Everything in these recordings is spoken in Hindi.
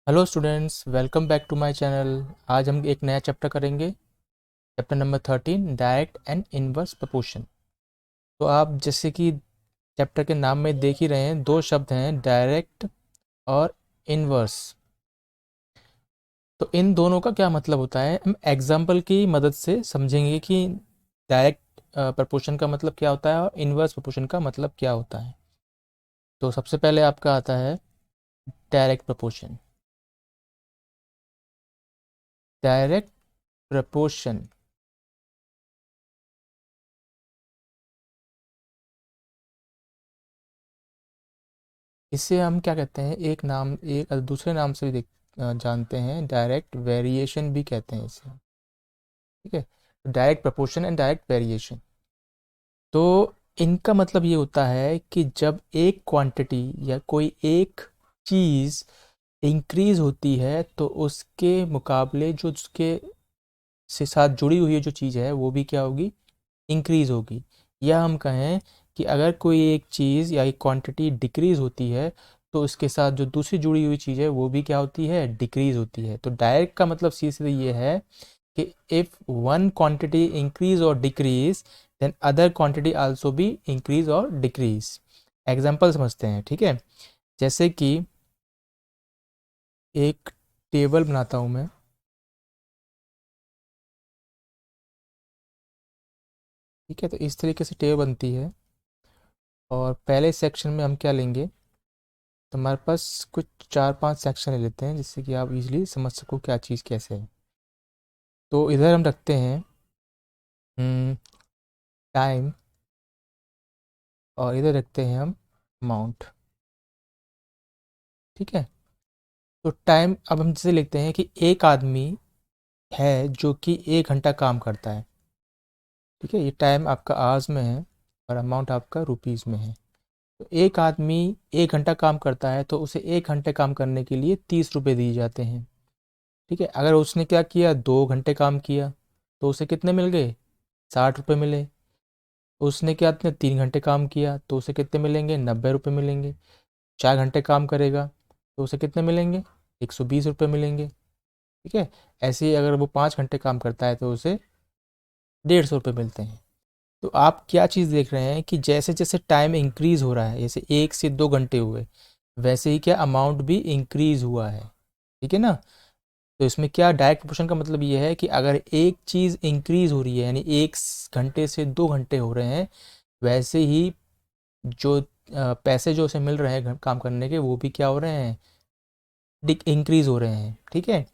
Hello students, welcome back to my channel. आज हम एक नया चैप्टर करेंगे। Chapter number 13, direct and inverse proportion. तो आप जैसे कि चैप्टर के नाम में देख ही रहे हैं, दो शब्द हैं, डायरेक्ट और इनवर्स। तो इन दोनों का क्या मतलब होता है, हम एग्जाम्पल की मदद से समझेंगे कि डायरेक्ट प्रोपोर्शन का मतलब क्या होता है और इनवर्स प्रोपोर्शन का मतलब क्या होता है। तो सबसे पहले आपका आता है डायरेक्ट प्रोपोर्शन। डायरेक्ट प्रोपोर्शन इसे हम क्या कहते हैं, एक नाम एक दूसरे नाम से भी जानते हैं, डायरेक्ट वेरिएशन भी कहते हैं इसे। ठीक है, direct proportion and direct variation. तो इनका मतलब ये होता है कि जब एक क्वांटिटी या कोई एक चीज़ इंक्रीज होती है तो उसके मुकाबले जो उसके से साथ जुड़ी हुई जो चीज़ है वो भी क्या होगी, इंक्रीज होगी। या हम कहें कि अगर कोई एक चीज़ या एक क्वांटिटी डिक्रीज होती है तो उसके साथ जो दूसरी जुड़ी हुई चीज़ है वो भी क्या होती है, डिक्रीज होती है। तो डायरेक्ट का मतलब सीधे ये है कि इफ़ वन क्वांटिटी इंक्रीज और decrease then other quantity also भी इंक्रीज और डिक्रीज। एग्जाम्पल समझते हैं, ठीक है। जैसे कि एक टेबल बनाता हूँ मैं। ठीक है, तो इस तरीके से टेबल बनती है और पहले सेक्शन में हम क्या लेंगे, तो हमारे पास कुछ 4-5 सेक्शन ले लेते हैं जिससे कि आप इजीली समझ सको क्या चीज़ कैसे है। तो इधर हम रखते हैं टाइम और इधर रखते हैं हम अमाउंट। ठीक है, तो टाइम अब हम जैसे लिखते हैं कि एक आदमी है जो कि 1 घंटा काम करता है। ठीक है, ये टाइम आपका आवर्स में है और अमाउंट आपका रुपीज़ में है। तो एक आदमी 1 घंटा काम करता है तो उसे 1 घंटे काम करने के लिए 30 रुपये दिए जाते हैं। ठीक है, अगर उसने क्या किया, 2 घंटे काम किया तो उसे कितने मिल गए, 60 रुपये मिले। उसने क्या, अपने 3 घंटे काम किया तो उसे कितने मिलेंगे, 90 रुपये मिलेंगे। 4 घंटे काम करेगा तो उसे कितने मिलेंगे, 120 रुपये मिलेंगे। ठीक है, ऐसे ही अगर वो 5 घंटे काम करता है तो उसे 150 रुपये मिलते हैं। तो आप क्या चीज़ देख रहे हैं कि जैसे जैसे टाइम इंक्रीज हो रहा है, जैसे 1 से 2 घंटे हुए, वैसे ही क्या अमाउंट भी इंक्रीज हुआ है। ठीक है ना। तो इसमें क्या, डायरेक्ट प्रोपोर्शन का मतलब ये है कि अगर एक चीज़ इंक्रीज हो रही है यानी 1 घंटे से 2 घंटे हो रहे हैं, वैसे ही जो पैसे जो उसे मिल रहे हैं काम करने के वो भी क्या हो रहे हैं, इंक्रीज हो रहे हैं। ठीक है,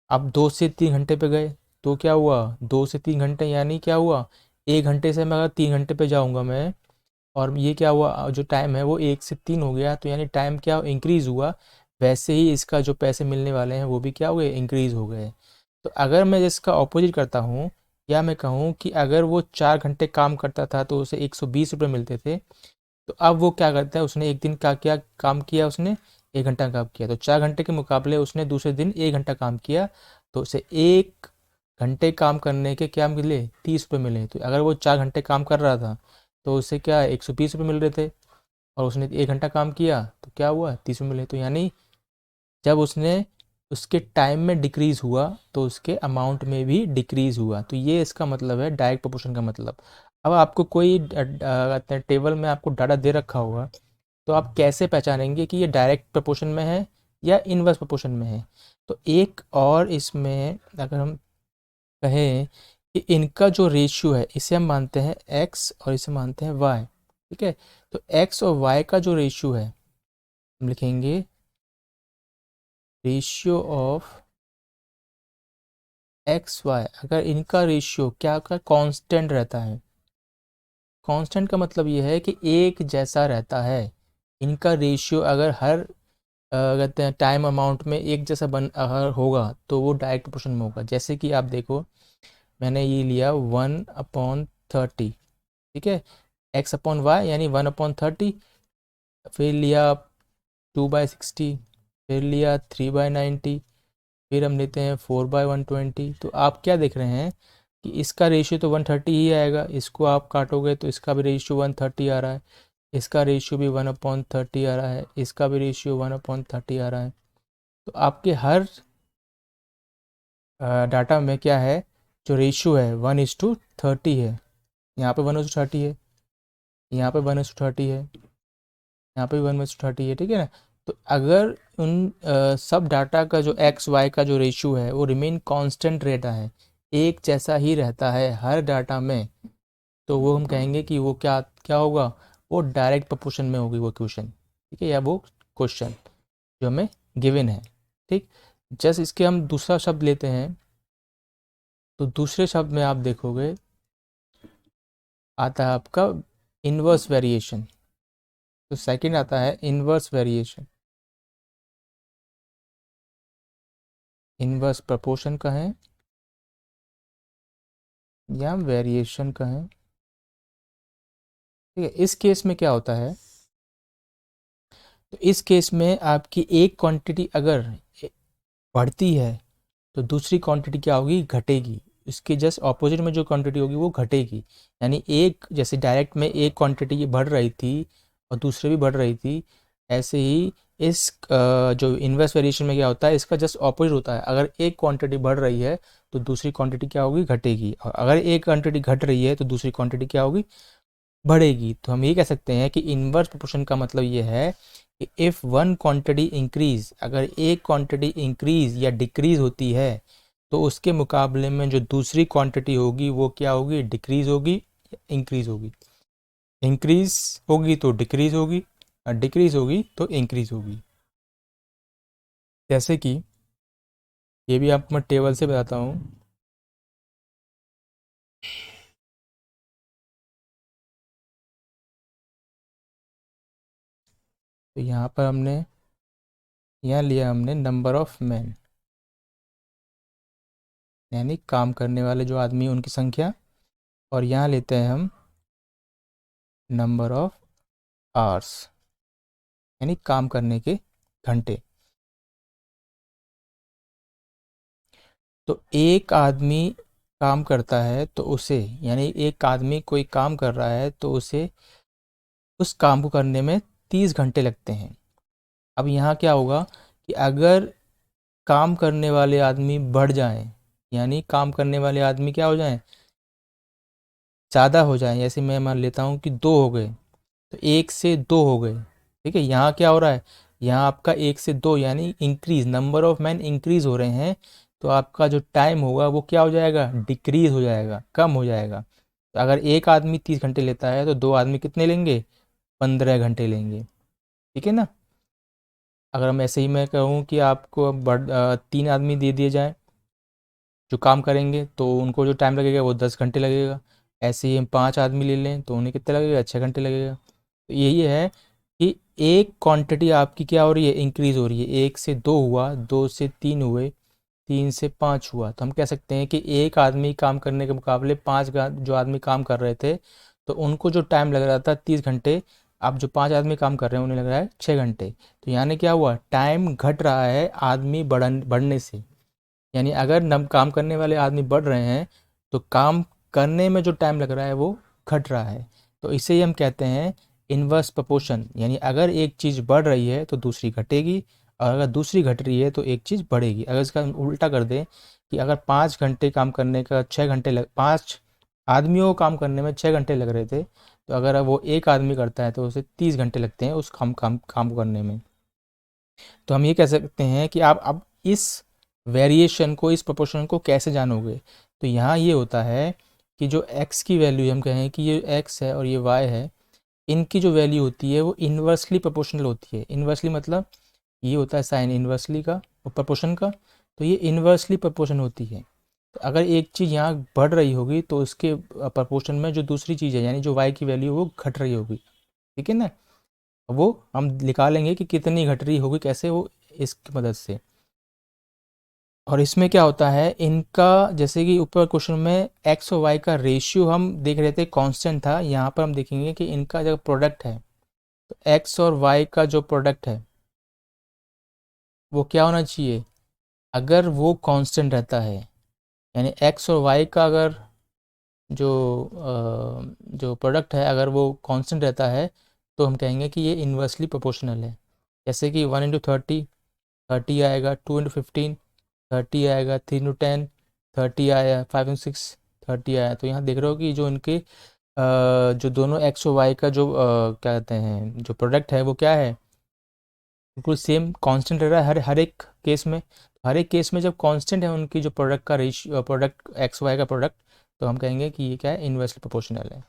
अब 2 से 3 घंटे पे गए तो क्या हुआ, 2 से 3 घंटे यानी क्या हुआ, 1 घंटे से मैं अगर 3 घंटे पे जाऊंगा मैं, और ये क्या हुआ, जो टाइम है वो 1 से 3 हो गया, तो यानी टाइम क्या इंक्रीज हुआ, वैसे ही इसका जो पैसे मिलने वाले हैं वो भी क्या हो गए, इंक्रीज हो गए। तो अगर मैं इसका ऑपोजिट करता हूँ, या मैं कहूँ कि अगर वो 4 घंटे काम करता था तो उसे 120 रुपये मिलते थे, तो अब वो क्या करता है, उसने एक दिन का क्या काम किया, उसने 1 घंटा काम किया, तो 4 घंटे के मुकाबले उसने दूसरे दिन 1 घंटा काम किया, तो उसे 1 घंटे काम करने के क्या मिले, 30 रुपये मिले। तो अगर वो 4 घंटे काम कर रहा था तो उसे क्या 120 रुपये मिल रहे थे, और उसने 1 घंटा काम किया तो क्या हुआ, 30 रुपये मिले। तो यानी जब उसने उसके टाइम में डिक्रीज हुआ तो उसके अमाउंट में भी डिक्रीज हुआ। तो ये इसका मतलब है डायरेक्ट प्रोपोर्शन का मतलब। अब आपको कोई टेबल में आपको डाटा दे रखा होगा, तो आप कैसे पहचानेंगे कि ये डायरेक्ट प्रोपोर्शन में है या इनवर्स प्रोपोर्शन में है। तो एक और इसमें अगर हम कहें कि इनका जो रेशियो है, इसे हम मानते हैं एक्स और इसे मानते हैं वाई। ठीक है, तो एक्स और वाई का जो रेशियो है, हम लिखेंगे रेशियो ऑफ एक्स वाई। अगर इनका रेशियो क्या का कांस्टेंट रहता है, कांस्टेंट का मतलब ये है कि एक जैसा रहता है। इनका रेशियो अगर हर कहते हैं टाइम अमाउंट में एक जैसा बन अगर होगा तो वो डायरेक्ट प्रोपोर्शन में होगा। जैसे कि आप देखो, मैंने ये लिया 1/30। ठीक है, एक्स अपॉन वाई यानी 1/30, फिर लिया 2/60, फिर लिया 3/90, फिर हम लेते हैं 4/120। तो आप क्या देख रहे हैं कि इसका रेशियो तो 130 ही आएगा, इसको आप काटोगे तो इसका भी रेशियो 130 आ रहा है, इसका रेशियो भी 1/30 आ रहा है, इसका भी रेशियो 1/30 आ रहा है। तो आपके हर डाटा में क्या है, जो रेशियो है 1:30 है। यहाँ पे 1:30 है, यहाँ पे 1:30 है, यहाँ पे भी 1:30 है, ठीक है ना। तो अगर उन सब डाटा का जो एक्स वाई का जो रेशियो है वो रिमेन कांस्टेंट रहता है, एक जैसा ही रहता है हर डाटा में, तो वो हम कहेंगे कि वो क्या क्या होगा, वो डायरेक्ट प्रोपोर्शन में होगी वो क्वेश्चन, ठीक है, या वो क्वेश्चन जो हमें गिवन है। ठीक, जस्ट इसके हम दूसरा शब्द लेते हैं, तो दूसरे शब्द में आप देखोगे आता है आपका इन्वर्स वेरिएशन। तो सेकंड आता है इन्वर्स वेरिएशन, इन्वर्स प्रोपोर्शन कहें या वेरिएशन कहें। ठीक है, इस केस में क्या होता है, तो इस केस में आपकी एक क्वांटिटी अगर बढ़ती है तो दूसरी क्वांटिटी क्या होगी, घटेगी। इसके जस्ट ऑपोजिट में जो क्वांटिटी होगी वो घटेगी। यानी एक जैसे डायरेक्ट में एक क्वांटिटी बढ़ रही थी और दूसरे भी बढ़ रही थी, ऐसे ही इस जो इन्वर्स वेरिएशन में क्या होता है, इसका जस्ट ऑपोजिट होता है। अगर एक क्वांटिटी बढ़ रही है तो दूसरी क्वांटिटी क्या होगी, घटेगी, और अगर एक क्वांटिटी घट रही है तो दूसरी क्वांटिटी क्या होगी, बढ़ेगी। तो हम ये कह सकते हैं कि इन्वर्स प्रोपोर्शन का मतलब ये है कि इफ़ वन क्वांटिटी इंक्रीज, अगर एक क्वांटिटी इंक्रीज या डिक्रीज होती है तो उसके मुकाबले में जो दूसरी क्वांटिटी होगी वो क्या होगी, डिक्रीज होगी या इंक्रीज होगी। इंक्रीज होगी तो डिक्रीज होगी, और डिक्रीज होगी तो इंक्रीज होगी। जैसे कि ये भी आपको मैं टेबल से बताता हूँ। तो यहाँ पर हमने यहाँ लिया हमने नंबर ऑफ मैन, यानी काम करने वाले जो आदमी हैं उनकी संख्या, और यहाँ लेते हैं हम नंबर ऑफ आवर्स, यानी काम करने के घंटे। तो एक आदमी काम करता है तो उसे, यानी एक आदमी कोई काम कर रहा है तो उसे उस काम को करने में 30 घंटे लगते हैं। अब यहाँ क्या होगा कि अगर काम करने वाले आदमी बढ़ जाएं, यानी काम करने वाले आदमी क्या हो जाएं, ज़्यादा हो जाएं, जैसे मैं मान लेता हूँ कि 2 हो गए, तो 1 से 2 हो गए। ठीक है, यहाँ क्या हो रहा है, यहाँ आपका 1 से 2 यानी increase, number of man increase हो रहे हैं, तो आपका जो टाइम होगा वो क्या हो जाएगा, डिक्रीज हो जाएगा, कम हो जाएगा। तो अगर एक आदमी 30 घंटे लेता है तो दो आदमी कितने लेंगे, 15 घंटे लेंगे। ठीक है ना। अगर हम ऐसे ही मैं कहूँ कि आपको अब 3 आदमी दे दिए जाएँ जो काम करेंगे, तो उनको जो टाइम लगेगा वो 10 घंटे लगेगा। ऐसे ही हम 5 आदमी ले लें तो उन्हें कितना लगेगा, 6 घंटे लगेगा। तो यही है कि एक क्वांटिटी आपकी क्या हो रही है, इंक्रीज हो रही है। 1 से 2 हुआ, 2 से 3 हुए, 3 से 5 हुआ, तो हम कह सकते हैं कि एक आदमी काम करने के मुकाबले 5 जो आदमी काम कर रहे थे तो उनको जो टाइम लग रहा था 30 घंटे, अब जो 5 आदमी काम कर रहे हैं उन्हें लग रहा है 6 घंटे। तो यानी क्या हुआ, टाइम घट रहा है आदमी बढ़ने से। यानी अगर नम काम करने वाले आदमी बढ़ रहे हैं तो काम करने में जो टाइम लग रहा है वो घट रहा है। तो इसे ही हम कहते हैं इन्वर्स प्रोपोर्शन, यानी अगर एक चीज़ बढ़ रही है तो दूसरी घटेगी, और अगर दूसरी घट रही है तो एक चीज़ बढ़ेगी। अगर इसका हम उल्टा कर दें कि अगर 5 घंटे काम करने का 6 घंटे लग, 5 आदमियों को काम करने में 6 घंटे लग रहे थे, तो अगर अब वो एक आदमी करता है तो उसे 30 घंटे लगते हैं उस काम को करने में। तो हम ये कह सकते हैं कि आप अब इस वेरिएशन को, इस प्रोपोर्शन को कैसे जानोगे। तो यहाँ ये होता है कि जो x की वैल्यू, हम कहें कि ये x है और ये y है, इनकी जो वैल्यू होती है वो इन्वर्सली प्रोपोर्शनल होती है। इन्वर्सली मतलब ये होता है साइन इन्वर्सली का और प्रोपोर्शन का, तो ये इन्वर्सली प्रोपोर्शन होती है। तो अगर एक चीज़ यहाँ बढ़ रही होगी तो उसके प्रोपोर्शन में जो दूसरी चीज़ है, यानी जो y की वैल्यू वो घट रही होगी। ठीक है ना। वो हम निकालेंगे कि कितनी घट रही होगी, कैसे, वो इसकी मदद से। और इसमें क्या होता है, इनका जैसे कि ऊपर क्वेश्चन में एक्स और वाई का रेशियो हम देख रहे थे कांस्टेंट था, यहाँ पर हम देखेंगे कि इनका जो प्रोडक्ट है, तो एक्स और वाई का जो प्रोडक्ट है वो क्या होना चाहिए, अगर वो कांस्टेंट रहता है, यानी एक्स और वाई का अगर जो जो प्रोडक्ट है अगर वो कांस्टेंट रहता है तो हम कहेंगे कि ये इन्वर्सली प्रोपोर्शनल है। जैसे कि 1:30 30 आएगा, 2 × 15 30 आएगा, 3 × 10 30 आया, 5 × 6 30 आया। तो यहाँ देख रहे हो कि जो इनके जो दोनों एक्स और वाई का जो क्या कहते हैं जो प्रोडक्ट है वो क्या है, बिल्कुल सेम कांस्टेंट रह रहा है हर एक केस में। हर एक केस में जब कांस्टेंट है उनकी जो प्रोडक्ट का रेशियो, प्रोडक्ट एक्स वाई का प्रोडक्ट, तो हम कहेंगे कि ये क्या है, इन्वर्सली प्रोपोर्शनल है।